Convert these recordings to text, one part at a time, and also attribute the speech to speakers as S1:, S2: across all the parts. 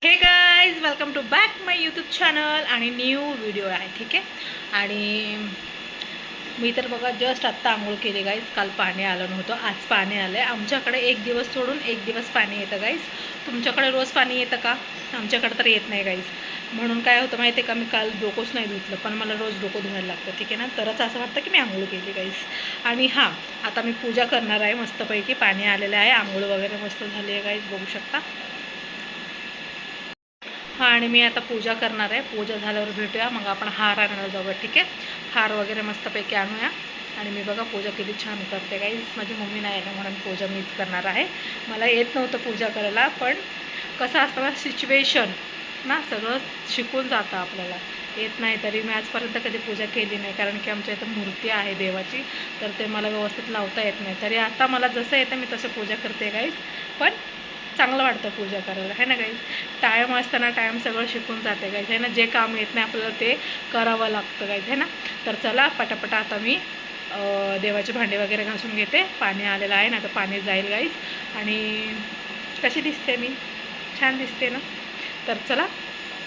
S1: हे guys welcome to back my YouTube channel आणि new video आहे. ठीक आहे. आणि मी तर बघा जस्ट आत्ता आंघोळ केली गाईज. काल पाणी आलं नव्हतं, आज पाणी आलं आहे. आमच्याकडे एक दिवस सोडून एक दिवस पाणी येतं गाईज. तुमच्याकडे रोज पाणी येतं का? आमच्याकडे तर येत नाही गाईज. म्हणून काय होतं माहिती आहे का, मी काल डोकंच नाही धुतलं, पण मला रोज डोकं धुवायला लागतं. ठीक आहे ना, तरच असं वाटतं की मी आंघोळ केली गाईज. आणि हां, आता मी पूजा करणार आहे मस्तपैकी. पाणी आलेलं आहे, आंघोळ वगैरे मस्त झाली आहे गाईज, बघू शकता. हां, आणि मी आता पूजा करणार आहे. पूजा झाल्यावर भेटूया, मग आपण हार आणायला जाऊया. ठीक आहे, हार वगैरे मस्तपैकी आणूया. आणि मी बघा पूजा किती छान करते गाईज. माझी मम्मी नाही आहे ना, म्हणून पूजा मीच करणार आहे. मला येत नव्हतं पूजा करायला, पण कसं असतं ना, सिच्युएशन ना सगळं शिकून जातं आपल्याला. येत नाही तरी मी आजपर्यंत कधी पूजा केली नाही, कारण की आमच्या इथं मूर्ती आहे देवाची, तर ते मला व्यवस्थित लावता येत नाही. तरी आता मला जसं येतं मी तसं पूजा करते गाईज. पण चांगलं वाटतं पूजा करायला, है ना गाईज. टाईम असताना टाईम सगळं शिकून जाते गाईज, है ना. जे काम येत नाही आपल्याला ते करावं लागतं गाईज, है ना. तर चला पटापटा आता मी देवाचे भांडे वगैरे घासून घेते. पाणी आलेलं आहे ना, तर पाणी जाईल गाईज. आणि कशी दिसते मी? छान दिसते ना. तर चला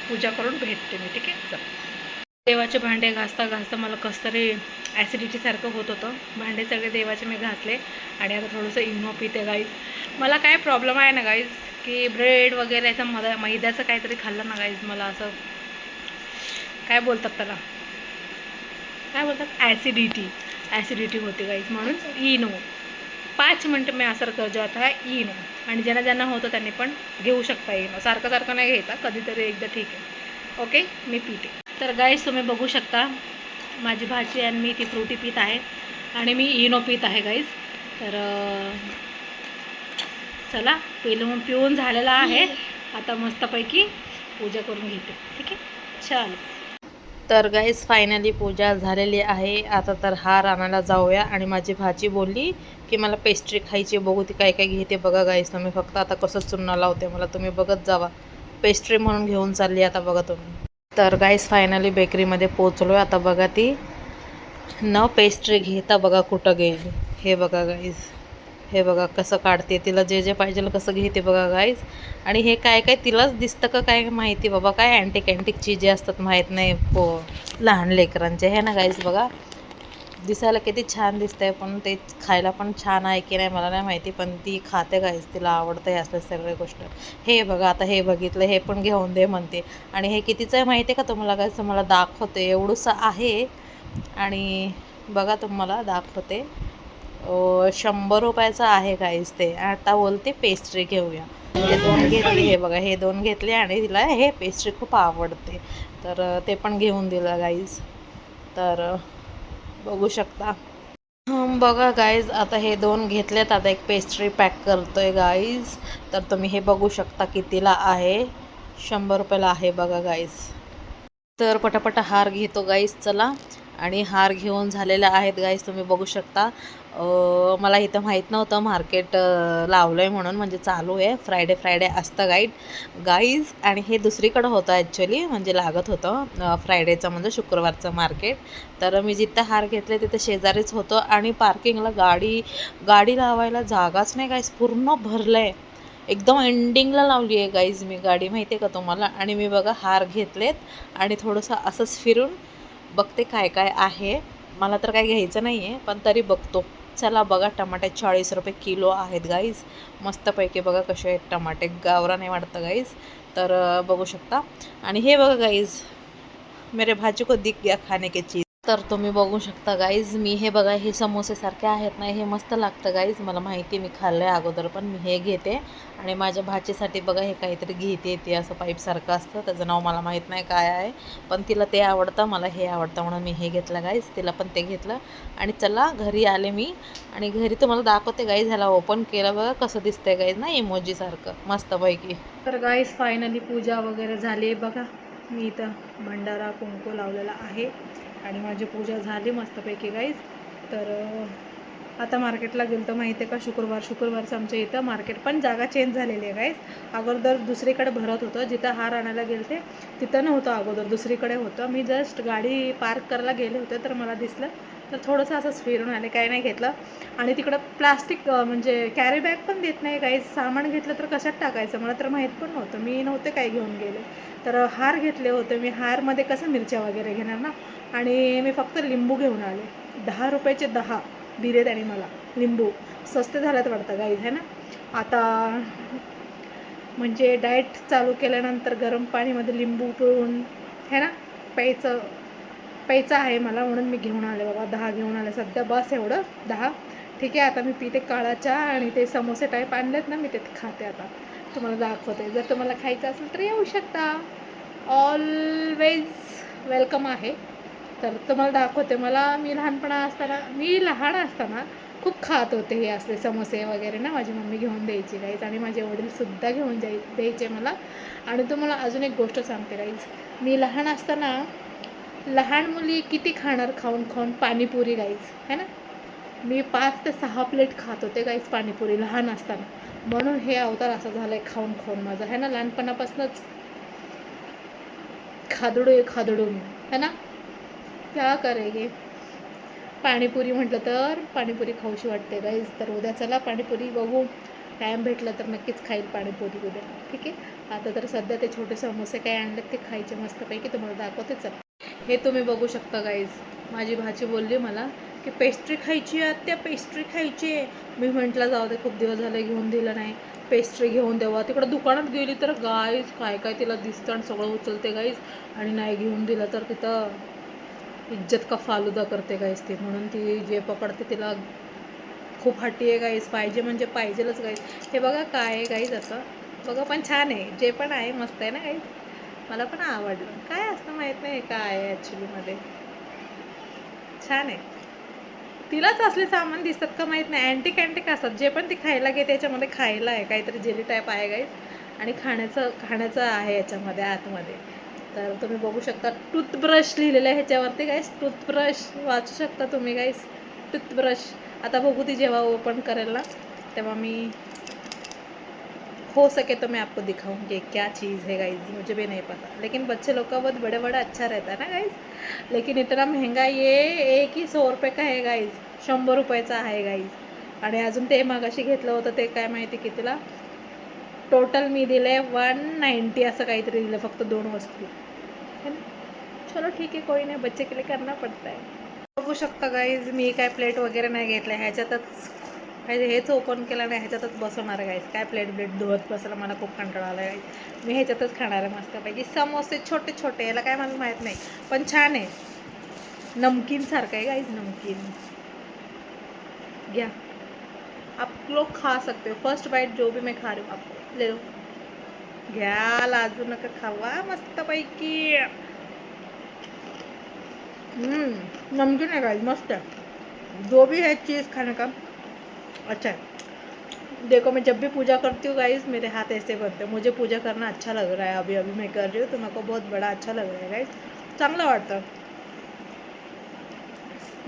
S1: पूजा करून भेटते मी. ठीक आहे, चला. देवाचे भांडे घासता घासता मला कसं तरी ॲसिडिटीसारखं होत होतं. भांडे सगळे देवाचे मी घासले आणि आता थोडंसं इनो पिते गाईज. मला काय प्रॉब्लेम आहे ना गाईज, की ब्रेड वगैरे याचं मैद्याचं काहीतरी खाल्लं ना गाईज, मला असं काय बोलतात त्याला, काय बोलतात, ॲसिडिटी होते गाईज. म्हणून इनो 5 मिनटं मी असर कर जात आहे इनो. आणि ज्यांना ज्यांना होतं त्यांनी पण घेऊ शकता इनो. सारखं सारखं नाही घ्यायचा, कधीतरी एकदा ठीक आहे. ओके, मी पिते. तर गाईज तुम्ही बघू शकता, माझी भाची आणि मी ती फ्रुटी पीत आहे आणि मी इनो पीत आहे गाईज. तर चला पिऊन झालेला आहे. आता मस्तपैकी पूजा करून घेते. ठीक आहे, चल. तर गाईज फायनली पूजा झालेली आहे. आता तर हार आणायला जाऊया. आणि माझी भाची बोलली की मला पेस्ट्री खायची, बघू ती काय काय घेते. बघा गाईज तुम्ही फक्त आता कसं चुन्ना लावते मला, तुम्ही बघत जावा. पेस्ट्री म्हणून घेऊन चालली आता, बघा तुम्ही. तर गाईज फायनली बेकरीमध्ये पोचलो आहे. आता बघा ती न पेस्ट्री घेता बघा कुठं गेली. हे बघा गाईज, हे बघा कसं काढते. तिला जे जे पाहिजे कसं घेते बघा गाईज. आणि हे काय काय तिलाच दिसतं का काय माहिती बाबा, काय अँटिक चीजे असतात माहीत नाही लहान लेकरांचे, हे ना गाईज. बघा दिसायला किती छान दिसतंय, पण ते खायला पण छान आहे की नाही मला नाही माहिती, पण ती खाते गाईज, तिला आवडतं हे असल्या सगळ्या गोष्ट. हे बघा आता हे बघितलं, हे पण घेऊन दे म्हणते. आणि हे कितीचं आहे माहिती आहे का तुम्हाला गाईज, मला दाखवते. एवढंसं आहे आणि बघा तुम्हाला दाखवते, 100 रुपयाचं आहे गाईज ते. आता बोलते पेस्ट्री घेऊया. हे 2 घेतले, हे बघा हे 2 घेतले आणि तिला हे पेस्ट्री खूप आवडते, तर ते पण घेऊन दिलं गाईज. तर बघू शकता. बघा गाईज आता हे 2 घेतलेत. आता एक पेस्ट्री पॅक करतोय गाईज. तर तुम्ही हे बघू शकता कितीला आहे, 100 रुपयाला आहे बघा गाईज. तर पटापटा हार घेतो गाईज, चला. आणि हार घेऊन झालेले आहेत गाईज, तुम्ही बघू शकता. मला इथं माहीत नव्हतं मार्केट लावलं आहे म्हणून, म्हणजे चालू आहे. फ्रायडे असतं गाईज. आणि हे दुसरीकडं होतं ॲक्च्युली, म्हणजे लागत होतं फ्रायडेचं म्हणजे शुक्रवारचं मार्केट. तर मी जिथं हार घेतले तिथे शेजारीच होतं. आणि पार्किंगला गाडी लावायला जागाच नाही गाईज, पूर्ण भरलं आहे. एकदम एंडिंगला लावली आहे गाईज मी गाडी, माहिती आहे का तुम्हाला. आणि मी बघा हार घेतलेत आणि थोडंसं असंच फिरून बघते काय काय आहे. मला तर काय घ्यायचं नाही आहे, पण तरी बघतो. चला बघा, टमाटे 40 रुपये किलो आहेत गाईज. मस्तपैकी बघा कसे आहेत टमाटे, गावरा नाही वाटतं गाईज. तर बघू शकता. आणि हे बघा गाईज, मेरे भाजी को दिख गया खाने की चीज. तर तुम्ही बघू शकता गाईज, मी हे बघा हे समोसेसारखे आहेत ना, हे मस्त लागतं गाईज. मला माहिती, मी खाल्लं आहे अगोदर, पण मी हे घेते. आणि माझ्या भाचीसाठी बघा हे काहीतरी घेते, ते असं पाईपसारखं असतं, त्याचं नाव मला माहीत नाही काय आहे, पण तिला ते आवडतं, मला हे आवडतं, म्हणून मी हे घेतलं गाईज. तिला पण ते घेतलं. आणि चला घरी आले मी. आणि घरी तुम्हाला दाखवते गाईज. ह्याला ओपन केलं बघा कसं दिसतंय गाईज ना, इमोजीसारखं मस्तपैकी. तर गाईज फायनली पूजा वगैरे झाली बघा. मी इथं भंडारा कुंकू लावलेला आहे आणि माझी पूजा झाली मस्तपैकी गाईज. तर आता मार्केटला गेलं तर माहिती आहे का, शुक्रवारचं आमच्या इथं मार्केट पण जागा चेंज झालेली आहे गाईज. अगोदर दुसरीकडे भरत होतं, जिथं हार आणायला गेले तिथं नव्हतं अगोदर, दुसरीकडे होतं. मी जस्ट गाडी पार्क करायला गेले होते तर मला दिसलं तर थोडंसं असंच फिरून आले, काही नाही घेतलं. आणि तिकडं प्लास्टिक म्हणजे कॅरी बॅग पण देत नाही, काही सामान घेतलं तर कशात टाकायचं मला तर माहीत पण नव्हतं, मी नव्हते काही घेऊन गेले. तर हार घेतले होते मी, हारमध्ये कसं मिरच्या वगैरे घेणार ना. आणि मी फक्त लिंबू घेऊन आले, 10 रुपयाचे 10 दिले त्याने मला लिंबू. स्वस्त झाल्यात वाटतं गाईज आहे ना. आता म्हणजे डाएट चालू केल्यानंतर गरम पाणीमध्ये लिंबू पिळून है ना प्यायचं आहे मला, म्हणून मी घेऊन आले बाबा, 10 घेऊन आले सध्या, बस एवढं 10. ठीक आहे, आता मी पिते काळा चहा आणि ते समोसे टाईप आणलेत ना मी ते खाते. आता तुम्हाला दाखवते, जर तुम्हाला खायचं असेल तर येऊ शकता, ऑलवेज वेलकम आहे. तर तुम्हाला दाखवते, मी लहान असताना खूप खात होते हे असले समोसे वगैरे ना, माझी मम्मी घेऊन द्यायची गाईज, आणि माझे वडीलसुद्धा घेऊन द्यायचे मला. आणि तुम्हाला अजून एक गोष्ट सांगते गाईज, मी लहान असताना, लहान मुली किती खाणार खाऊन खाऊन पाणीपुरी गाईज है ना. मी 5 ते 6 प्लेट खात होते गाईज पाणीपुरी लहान असताना, म्हणून हे अवतार असं झालं आहे खाऊन खाऊन माझं है ना. लहानपणापासूनच खादडू मी है ना, क्या करेगे. पाणीपुरी म्हटलं तर पाणीपुरी खाऊशी वाटते गाईज. तर उद्या चला पाणीपुरी बघू, टाईम भेटला तर नक्कीच खाईल पाणीपुरी उद्या. ठीक आहे, आता तर सध्या ते छोटे समोसे काय आणलेत ते खायचे मस्तपैकी, तुम्हाला दाखवते. चला, हे तुम्ही बघू शकता गाईज, माझी भाची बोलली मला की पेस्ट्री खायची आहे आत्या, पेस्ट्री खायची आहे. मी म्हटलं जाऊ दे, खूप दिवस झाले घेऊन दिलं नाही, पेस्ट्री घेऊन द्यावा. तिकडं दुकानात गेली तर गाईज काय काय तिला दिसतं आणि सगळं उचलते गाईज, आणि नाही घेऊन दिलं तर तिथं इज्जत का फालुदा करते गाईज ती, म्हणून ती जे पकडते तिला खूप हट्टी आहे गाईज, पाहिजे म्हणजे पाहिजेलच गाईज. हे बघा काय आहे गाईज, असं बघा, पण छान आहे, जे पण आहे मस्त आहे ना गाईज, मला पण आवडलं. काय असतं माहीत नाही काय आहे ॲक्च्युलीमध्ये, छान आहे. तिलाच असले सामान दिसतात का माहीत नाही, अँटिक असतात जे पण ती खायला घे, त्याच्यामध्ये खायला आहे काहीतरी जेली टाईप आहे गाईज, आणि खाण्याचं आहे याच्यामध्ये आतमध्ये. तर तुम्ही बघू शकता, टूथब्रश लिहिलेलं आहे ह्याच्यावरती गाईज, टूथब्रश वाचू शकता तुम्ही गाईज, टूथब्रश. आता बघू ती जेव्हा ओपन करेल ना, तेव्हा मी हो सके तो मैं आपको दिखाऊंगी क्या चीज़ है गाइज, मुझे भी नहीं पता, लेकिन बच्चे लोग का बहुत बड़े बड़ा अच्छा रहता है ना गाइज. लेकिन इतना महंगा, ये एक ही 100 रुपये का आहे गाईज, 100 रुपयाचा आहे गाईज. आणि अजून ते मागाशी घेतलं होतं ते काय माहिती कितीला, टोटल मी दिले 190 असं काहीतरी दिलं, फक्त 2 वस्तू है ना. चलो ठीक आहे, कोई नाही, बच्चे के लिए करना पडता है. बघू शकता गाईज, मी काय प्लेट वगैरे नाही घेतल्या, ह्याच्यातच हेच ओपन केलं नाही, ह्याच्यातच बसवणार आहे गाईज. काय प्लेट धुवत बसायला मला खूप कंटाळा आला आहे. मी ह्याच्यातच खाणार आहे मस्तपैकी समोसे छोटे छोटे, याला काय मला माहीत नाही पण छान आहे, नमकीन सारखं आहे गाईज, नमकीन. घ्या, आप लोग खा सकते हो, फर्स्ट बाईट जो भी मैं खा रही हूँ आपको ले लो, घ्या, लाजू नका, खावा मस्तपैकी. नमकीन है गाइस, मस्त है, जो भी है चीज़ खाने का अच्छा है. देखो, मैं जब भी पूजा करती हूँ गाइस, मेरे हाथ ऐसे बनते हैं, मुझे पूजा करना अच्छा लग रहा है, अभी अभी मैं कर रही हूँ तो मेरे को बहुत बड़ा अच्छा लग रहा है गाइस, चांगलं वाटतं.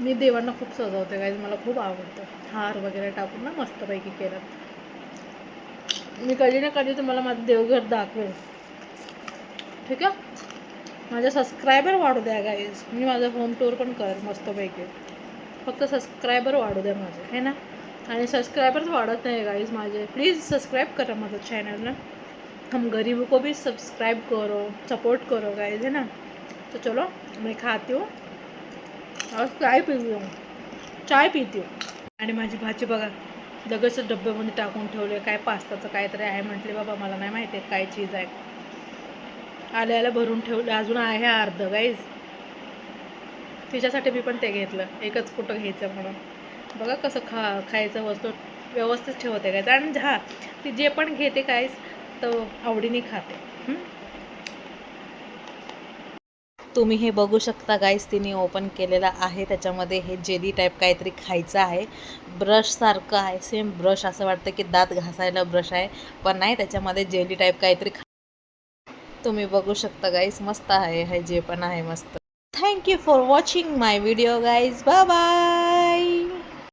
S1: मी देवांना खूप सजवते गाइस, मला खूप आवडतं हार वगैरे टाकून ना मस्तपैकी केलं. मी कधी ना कधी तुम्हाला माझं देवघर दाखवेल, ठीक आहे. माझे सबस्क्रायबर वाढू द्या गाईज, मी माझं होम टूर पण करेल मस्तपैकी, फक्त सबस्क्रायबर वाढू द्या माझे है ना. आणि सबस्क्रायबर्स वाढत नाही गाईज माझे, प्लीज़ सब्सक्राइब करो माझं चैनल ना, हम गरीबों को भी सब्सक्राइब करो, सपोर्ट करो गाईज है ना. तो चलो मैं खाती हूँ और चाय पीती हूँ. आणि माझी भाजी बघा लगेच डब्यामध्ये टाकून ठेवले, काय पास्ताचं काहीतरी आहे म्हटले, बाबा मला नाही माहिती आहे काय चीज आहे, आल्याला भरून ठेवलं, अजून आहे अर्ध गाईज, तिच्यासाठी मी पण ते घेतलं, एकच कुठं घ्यायचं म्हणून. बघा कसं खायचं वस्तू व्यवस्थित ठेवते गाईज, आणि हा ती जे पण घेते गाईज तर आवडीने खाते. तुम्ही हे बघू शकता गाईज, तिने ओपन केलेला आहे, त्याच्यामध्ये हे जेली टाईप काहीतरी खायचं आहे, ब्रश सारखं आहे, सेम ब्रश, असं वाटतं की दात घासायला ब्रश आहे, पण नाही, त्याच्यामध्ये जेली टाईप काहीतरी तुम्ही बघू शकता गाईज, मस्त आहे हे जे पण आहे मस्त. Thank you for watching my video guys, bye bye.